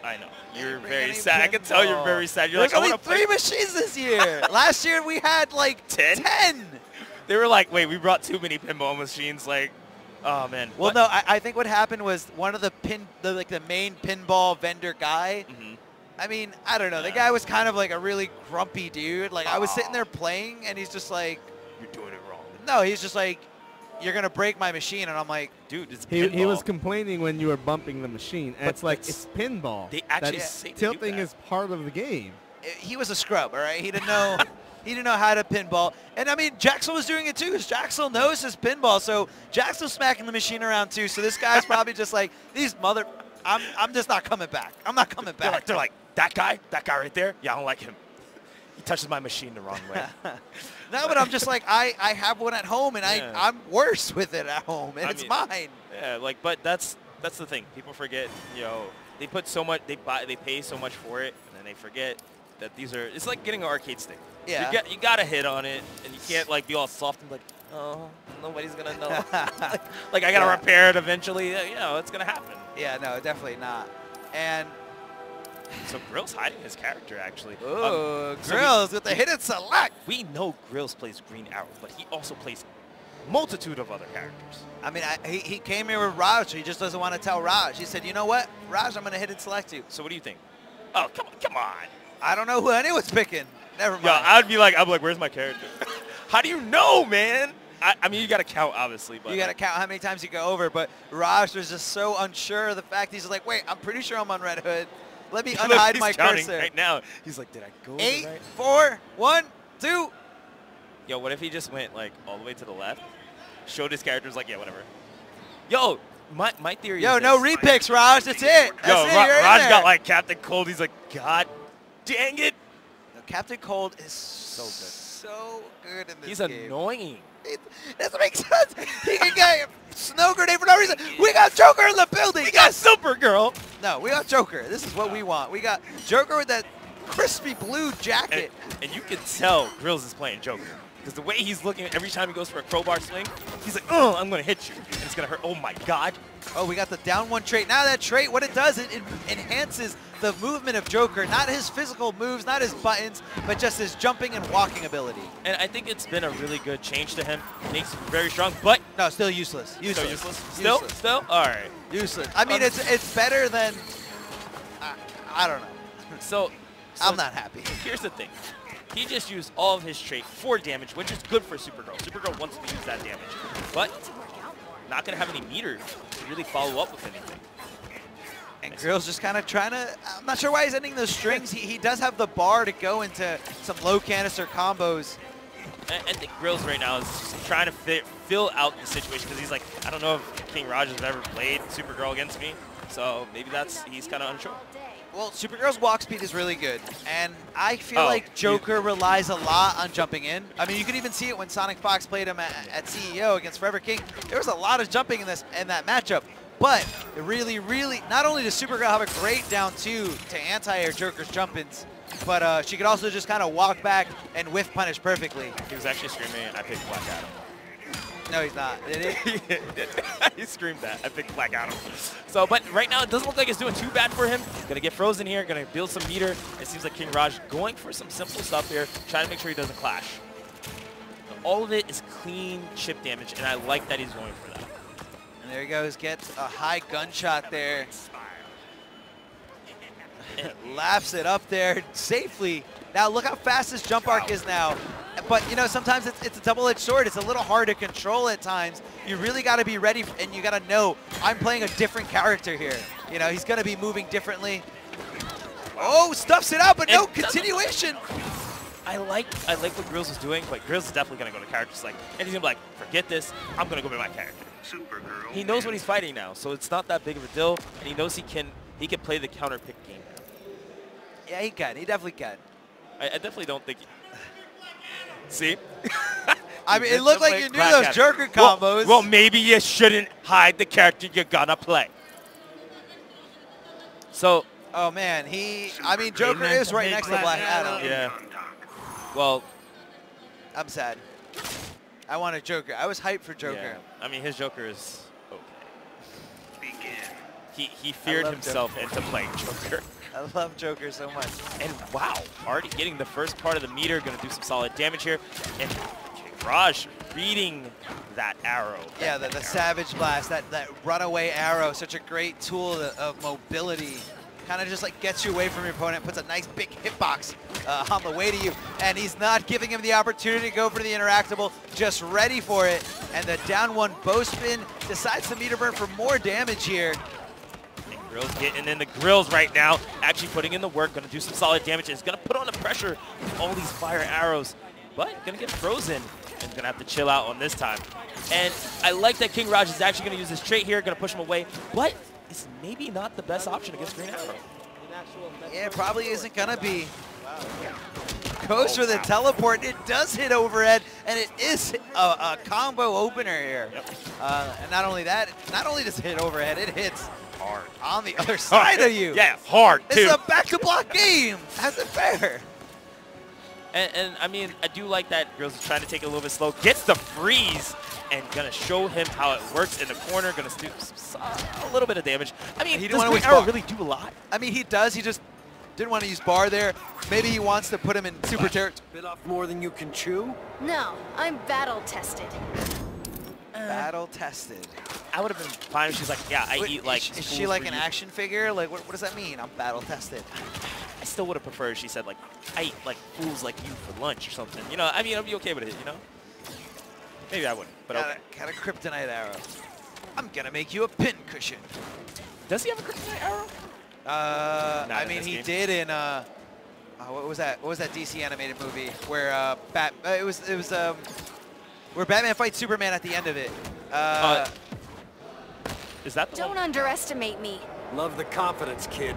I know. You're very sad. I can tell you're very sad. You're There's like, only 3 machines this year. Last year we had like 10. They were like, wait, we brought too many pinball machines. Like, oh man. Well, no, I think what happened was one of the main pinball vendor guy. I mean, I don't know. The guy was kind of like a really grumpy dude. Like I was sitting there playing, and he's just like, "You're doing it wrong." No, he's just like, "You're gonna break my machine," and I'm like, "Dude, it's pinball." He was complaining when you were bumping the machine, and it's like it's pinball. They actually say tilting is part of the game. He was a scrub, all right. He didn't know. He didn't know how to pinball. And, I mean, Jaxel was doing it, too, because Jaxel knows his pinball. So Jaxel's smacking the machine around, too. So this guy's probably just like, I'm just not coming back. I'm not coming back. They're like, that guy right there? Yeah, I don't like him. He touches my machine the wrong way. No, but I'm just like, I have one at home, and I'm worse with it at home, and it's mine. Yeah, like, but that's the thing. People forget, you know, they put so much, they pay so much for it, and then they forget that these are, it's like getting an arcade stick. Yeah. You got to hit on it, and you can't like be all soft and like, oh, nobody's gonna know. like I gotta repair it eventually. You know, it's gonna happen. Yeah, no, definitely not. And so Grillz hiding his character actually. Oh, Grillz with the hidden select. We know Grillz plays Green Arrow, but he also plays multitude of other characters. I mean, he came here with Raj. So he just doesn't want to tell Raj. He said, you know what, Raj, I'm gonna hidden select you. So what do you think? Oh, come on. I don't know who anyone's picking. Never mind. Yeah, I'm like, where's my character? How do you know, man? I mean, you got to count, obviously. But you got to count how many times you go over. But Raj was just so unsure of the fact. He's like, wait, I'm pretty sure I'm on Red Hood. Let me unhide my cursor. Right now, he's like, did I go 8, right? 4, 1, 2. Yo, what if he just went like all the way to the left, showed his characters like, yeah, whatever. Yo, my theory is no repicks, Raj. That's it. That's it. Raj got like Captain Cold. He's like, God dang it. Captain Cold is so good in this game. He's annoying. It doesn't make sense. He can get a snow grenade for no reason. We got Joker in the building. We got Supergirl. No, we got Joker. This is what we want. We got Joker with that crispy blue jacket. And you can tell Grillz is playing Joker. Because the way he's looking every time he goes for a crowbar swing, he's like, oh, I'm going to hit you. And it's going to hurt. Oh, my God. Oh, we got the down 1 trait. Now that trait, what it does, it enhances the movement of Joker. Not his physical moves, not his buttons, but just his jumping and walking ability. And I think it's been a really good change to him. Makes him very strong, but... No, still useless. Still useless? Still? All right. Useless. I mean, it's better than... I don't know. So I'm not happy. Here's the thing. He just used all of his trait for damage, which is good for Supergirl. Supergirl wants to use that damage. But not going to have any meter to really follow up with anything. And Grillz just kind of trying to, I'm not sure why he's ending those strings. He does have the bar to go into some low canister combos. I think Grillz right now is just trying to fill out the situation because he's like, I don't know if King Raj has ever played Supergirl against me. So maybe he's kind of unsure. Well, Supergirl's walk speed is really good, and I feel like Joker relies a lot on jumping in. I mean, you could even see it when Sonic Fox played him at CEO against Forever King. There was a lot of jumping in that matchup, but it really, not only does Supergirl have a great down 2 to anti-air Joker's jump-ins, but she could also just kind of walk back and whiff punish perfectly. He was actually screaming, I picked Black Adam. No, he's not. Did he? He screamed that. I picked Black Adam. So, but right now, it doesn't look like it's doing too bad for him. Going to get frozen here. Going to build some meter. It seems like King Raj going for some simple stuff here, trying to make sure he doesn't clash. But all of it is clean chip damage, and I like that he's going for that. And there he goes. Gets a high gunshot there. Laps it up there safely. Now, look how fast this jump arc is now. But, you know, sometimes it's a double-edged sword. It's a little hard to control at times. You really got to be ready, and you got to know, I'm playing a different character here. You know, he's going to be moving differently. Oh, stuffs it out, but no continuation. I like what Grillz is doing, but Grillz is definitely going to go to character select. And he's going to be like, forget this. I'm going to go with my character. Supergirl. He knows what he's fighting now, so it's not that big of a deal. And he knows he can play the counter pick game. Yeah, he can. He definitely can. I definitely don't think... See? I mean, it looked like you knew those Joker combos. Well, maybe you shouldn't hide the character you're gonna play. So. Oh man, I mean, Joker is right next to Black Adam. Yeah. Well. I'm sad. I want a Joker. I was hyped for Joker. Yeah. I mean, his Joker is okay. He feared himself into playing Joker. I love Joker so much. And wow, already getting the first part of the meter, going to do some solid damage here. And Raj reading that arrow. Yeah, the Savage Blast, that runaway arrow, such a great tool of mobility. Kind of just like gets you away from your opponent, puts a nice big hitbox on the way to you, and he's not giving him the opportunity to go for the interactable, just ready for it. And the down one bow spin decides to meter burn for more damage here. Grillz getting in the grills right now, actually putting in the work, going to do some solid damage. It's going to put on the pressure with all these fire arrows, but going to get frozen and going to have to chill out on this time. And I like that King Raj is actually going to use his trait here, going to push him away, but it's maybe not the best option against Green Arrow. Yeah, it probably isn't going to be. Goes for the teleport. It does hit overhead, and it is a combo opener here. Yep. And not only that, not only does it hit overhead, it hits hard on the other side of you. Yeah, hard, too. It's a back-to-block game. How's it fair? And I mean, I do like that Grillz is trying to take it a little bit slow. Gets the freeze and going to show him how it works in the corner. Going to do a little bit of damage. I mean, does Green Arrow really do a lot? I mean, he does. He just didn't want to use bar there. Maybe he wants to put him in super territory. Bit off more than you can chew? No, I'm battle-tested. Battle-tested. I would have been fine if she's like, yeah, I eat like... Is she like an action figure? Like, what does that mean? I'm battle-tested. I still would have preferred if she said, like, I eat like fools like you for lunch or something. You know, I mean, I'd be okay with it, you know? Maybe I wouldn't, but okay. Got a kryptonite arrow. I'm going to make you a pin cushion. Does he have a kryptonite arrow? I mean, he did in what was that? What was that DC animated movie where it was where Batman fights Superman at the end of it? Is that the Don't underestimate me. Love the confidence, kid.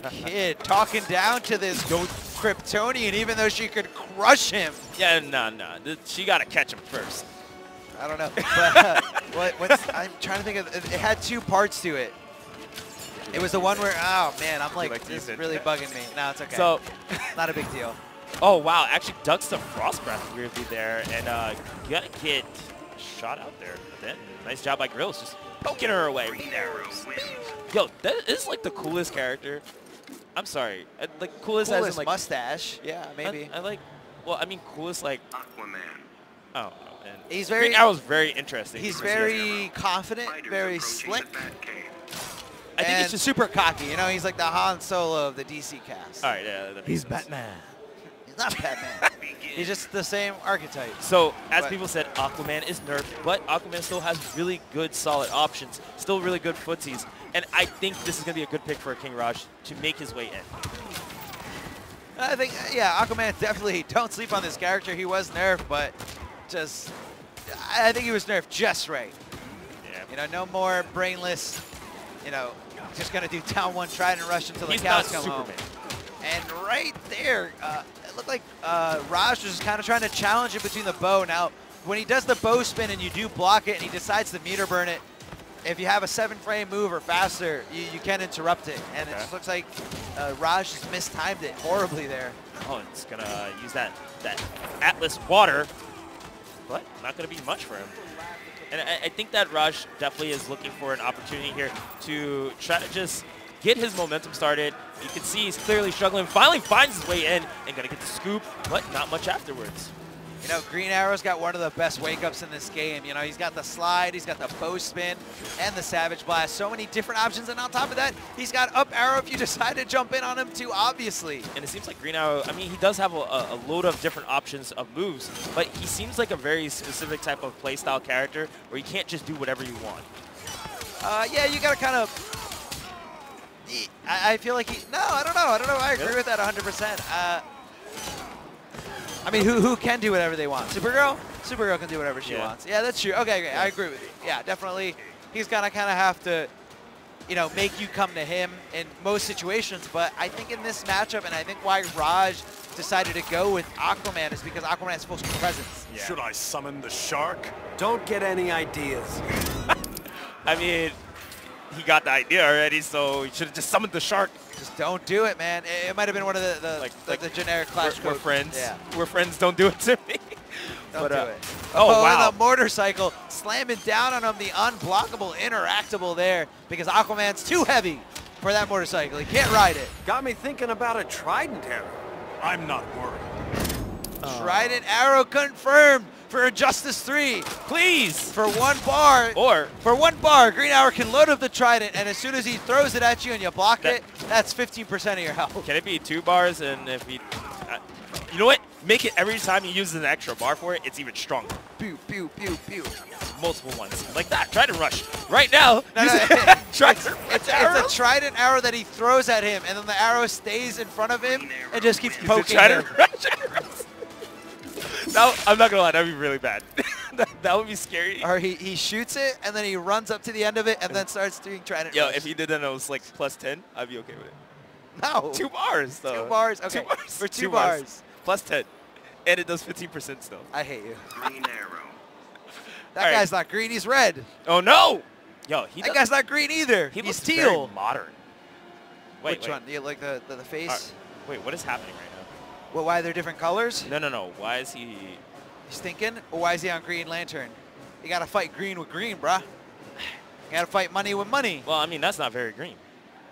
Kid talking down to this Kryptonian, even though she could crush him. Yeah, no. She got to catch him first. I don't know. But I'm trying to think of. It had two parts to it. It was the one where, oh man, I'm like this is really bugging me. No, it's okay. So, not a big deal. Oh wow, actually ducks the Frost Breath weirdly there, and gonna get shot out there. But then, nice job by Grillz, just poking her away. Yo, that is like the coolest character. I'm sorry, like coolest as in like mustache. Yeah, maybe. I like. Well, I mean coolest like Aquaman. Oh, and he's very. Green Arrow's very interesting. He's very confident, very slick. I think he's just super cocky. You know, he's like the Han Solo of the DC cast. All right, yeah. He's Batman. He's not Batman. He's just the same archetype. So, as people said, Aquaman is nerfed, but Aquaman still has really good, solid options, still really good footsies. And I think this is going to be a good pick for King Raj to make his way in. I think, yeah, Aquaman definitely, don't sleep on this character. He was nerfed, but just, I think he was nerfed just right. Yeah. You know, no more brainless, you know, just going to do down one, try and rush until the cows come home. And right there, it looked like Raj was just kind of trying to challenge it between the bow. Now, when he does the bow spin and you do block it and he decides to meter burn it, if you have a 7-frame move or faster, you can interrupt it. And it just looks like Raj just mistimed it horribly there. Oh, and it's going to use that Atlas water, but not going to be much for him. And I think that Raj definitely is looking for an opportunity here to try to just get his momentum started. You can see he's clearly struggling. Finally finds his way in and going to get the scoop, but not much afterwards. You know, Green Arrow's got one of the best wake-ups in this game. You know, he's got the slide, he's got the bow spin, and the Savage Blast. So many different options, and on top of that, he's got up arrow if you decide to jump in on him too, obviously. And it seems like Green Arrow, I mean, he does have a load of different options of moves, but he seems like a very specific type of playstyle character where you can't just do whatever you want. Yeah, you got to kind of... I feel like he... No, I don't know. I agree with that 100%. I mean, who can do whatever they want? Supergirl? Supergirl can do whatever she wants. Yeah, that's true. Okay, great. I agree with you. Yeah, definitely. He's going to kind of have to, you know, make you come to him in most situations. But I think in this matchup, and I think why Raj decided to go with Aquaman is because Aquaman has full presence. Yeah. Should I summon the shark? Don't get any ideas. I mean, he got the idea already, so he should have just summoned the shark. Just don't do it, man. It might have been one of the generic Clash We're code. friends. Yeah. We're friends, don't do it to me. Don't do it. Oh, wow. And the motorcycle slamming down on him, the unblockable interactable there because Aquaman's too heavy for that motorcycle. He can't ride it. Got me thinking about a trident arrow. I'm not worried. Trident arrow confirmed for Injustice 3. Please. For 1 bar. Or For 1 bar, Green Arrow can load up the trident, and as soon as he throws it at you and you block it, that's 15% of your health. can it be 2 bars? And if he, you know what? Make it every time he uses an extra bar for it, it's even stronger. Pew, pew, pew, pew. Multiple ones. Like that. Try to rush. Right now. No, no, It's it's a trident arrow that he throws at him, and then the arrow stays in front of him and just keeps poking him. No, I'm not gonna lie, that'd be really bad. that would be scary. Or he shoots it, and then he runs up to the end of it, and then starts doing trident Yo, rush. if he did that and it was like +10, I'd be okay with it. No. 2 bars, though. 2 bars? Okay. 2 bars. For 2 bars. bars. +10. And it does 15% still. I hate you. Green arrow. That guy's not green, he's red. Oh, no! Yo, That guy's not green either. He He's looks teal. very modern. Wait, Which one? You like the face? Wait, what is happening right Well, why they're different colors? now? No. Why is he... He's thinking, or why is he on Green Lantern? You gotta fight green with green, bruh. You gotta fight money with money. Well, I mean, that's not very green.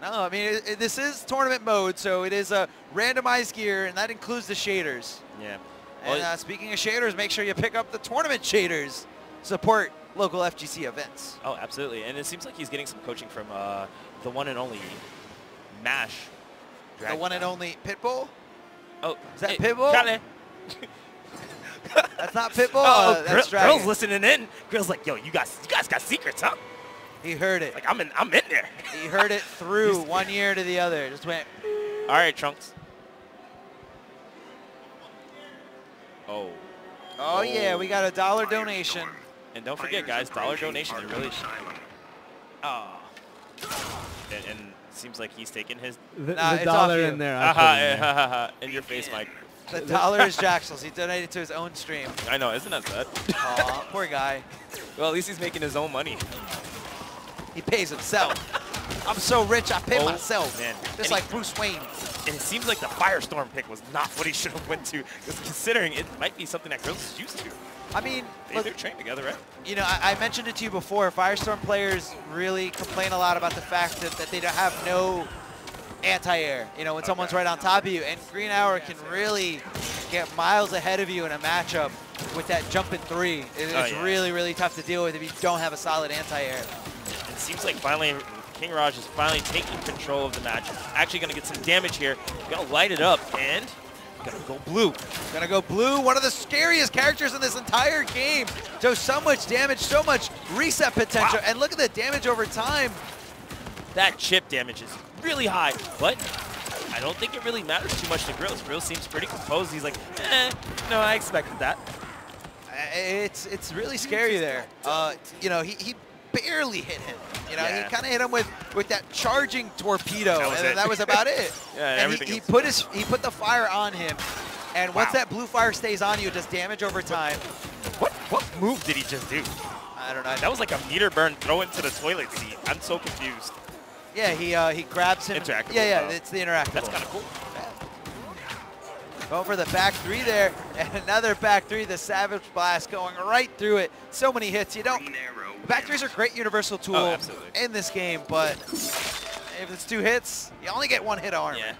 No, I mean, this is tournament mode, so it is a randomized gear, and that includes the shaders. Yeah. And speaking of shaders, make sure you pick up the tournament shaders. Support local FGC events. Oh, absolutely. And it seems like he's getting some coaching from the one and only MASH. The one and only Pitbull? Oh, Is that Pitbull? Kinda. That's not Pitbull? Oh, That's Dragon. Grillz listening in. Grillz like, yo, you guys got secrets, huh? He heard it. Like, I'm in there. He heard it through one ear to the other. Just went. All right, Trunks. Oh. Oh, yeah, we got a $1 donation. And don't forget, guys, $1 donation. They really. Oh. And seems like he's taking his. The it's dollar off you. in there. I put in there. In your face, Mike. The $1 is Jaxel's. He donated to his own stream. I know, isn't that sad? Aw, poor guy. Well, at least he's making his own money. He pays himself. I'm so rich, I pay Oh, myself. man. Just And like Bruce Wayne. And it seems like the Firestorm pick was not what he should have went to, because considering it might be something that Grillz is used to. I mean, They're trained together, right? you know, I mentioned it to you before. Firestorm players really complain a lot about the fact that they don't have no anti-air. You know, when someone's right on top of you, and Green Arrow can really get miles ahead of you in a matchup with that jumping 3. It's really, really tough to deal with if you don't have a solid anti-air. It seems like finally King Raj is finally taking control of the match. Actually going to get some damage here. Going to light it up, and going to go blue. Gonna go blue, one of the scariest characters in this entire game. Does so much damage, so much reset potential, and look at the damage over time. That chip damage is really high, but I don't think it really matters too much to Grillz. Grillz seems pretty composed. He's like, no, I expected that. It's really scary there. You know, he barely hit him. You know, Yeah. he kind of hit him with that charging torpedo, That was and it. that was about it. Yeah, and everything he else. put the fire on him, and once that blue fire stays on you, it does damage over time. What move did he just do? I don't know. That was like a meter burn throw into the toilet seat. I'm so confused. Yeah, he grabs him. Interactable, Yeah, though. it's the interactable. That's kind of cool. Going for the back 3 there, and another back 3, the Savage Blast going right through it. So many hits. You don't. Back 3s are a great universal tool absolutely. in this game, but if it's 2 hits, you only get 1 hit armor. Yeah.